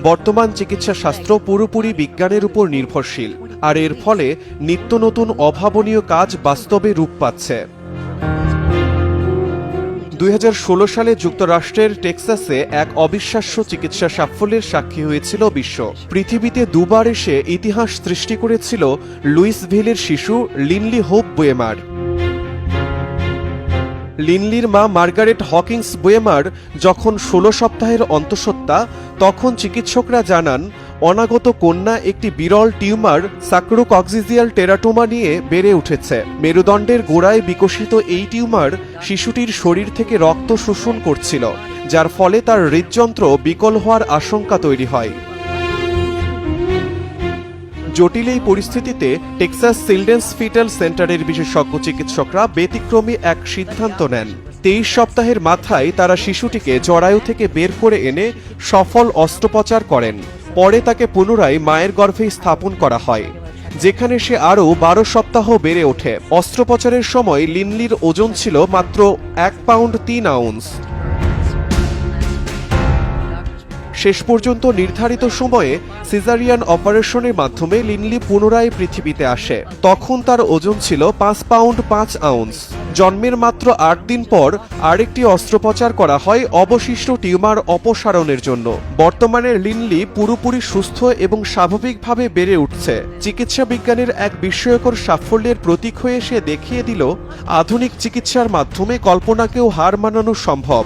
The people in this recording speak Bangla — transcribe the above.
বর্তমান চিকিৎসা শাস্ত্র পুরোপুরি বিজ্ঞানের উপর নির্ভরশীল, আর এর ফলে নিত্য নতুন অভাবনীয় কাজ বাস্তবে রূপ পাচ্ছে। 2016 সালে যুক্তরাষ্ট্রের টেক্সাসে এক অবিশ্বাস্য চিকিৎসা সাফল্যের সাক্ষী হয়েছিল বিশ্ব। পৃথিবীতে দুবার এসে ইতিহাস সৃষ্টি করেছিল লুইসভিলের শিশু লিনলি হোপ বুয়েমার। লিনলির মা মার্গারেট হকিংস বুয়েমার যখন 16 সপ্তাহের অন্তঃসত্ত্বা, তখন চিকিৎসকরা জানান অনাগত কন্যা একটি বিরল টিউমার স্যাক্রোকক্সিজিয়াল টেরাটোমা নিয়ে বেড়ে উঠেছে। মেরুদণ্ডের গোড়ায় বিকশিত এই টিউমার শিশুটির শরীর থেকে রক্ত শোষণ করছিল, যার ফলে তার হৃদযন্ত্র বিকল হওয়ার আশঙ্কা তৈরি হয়। জটিল এই পরিস্থিতিতে টেক্সাস চিলড্রেন্স ফিটাল সেন্টারের বিশেষজ্ঞ চিকিৎসকরা ব্যতিক্রমী এক সিদ্ধান্ত নেন। 23 সপ্তাহের মাথায় তারা শিশুটিকে জরায়ু থেকে বের করে এনে সফল অস্ত্রোপচার করেন। পরে তাকে পুনরায় মায়ের গর্ভে স্থাপন করা হয়, যেখানে সে আরও 12 সপ্তাহ বেড়ে ওঠে। অস্ত্রোপচারের সময় লিনলির ওজন ছিল মাত্র 1 পাউন্ড 3 আউন্স। শেষ পর্যন্ত নির্ধারিত সময়ে সিজারিয়ান অপারেশনের মাধ্যমে লিনলি পুনরায় পৃথিবীতে আসে। তখন তার ওজন ছিল 5 পাউন্ড 5 আউন্স। জন্মের মাত্র 8 দিন পর আরেকটি অস্ত্রোপচার করা হয় অবশিষ্ট টিউমার অপসারণের জন্য। বর্তমানে লিনলি পুরোপুরি সুস্থ এবং স্বাভাবিকভাবে বেড়ে উঠছে। চিকিৎসা বিজ্ঞানের এক বিস্ময়কর সাফল্যের প্রতীক হয়ে সে দেখিয়ে দিল আধুনিক চিকিৎসার মাধ্যমে কল্পনাকেও হার মানানো সম্ভব।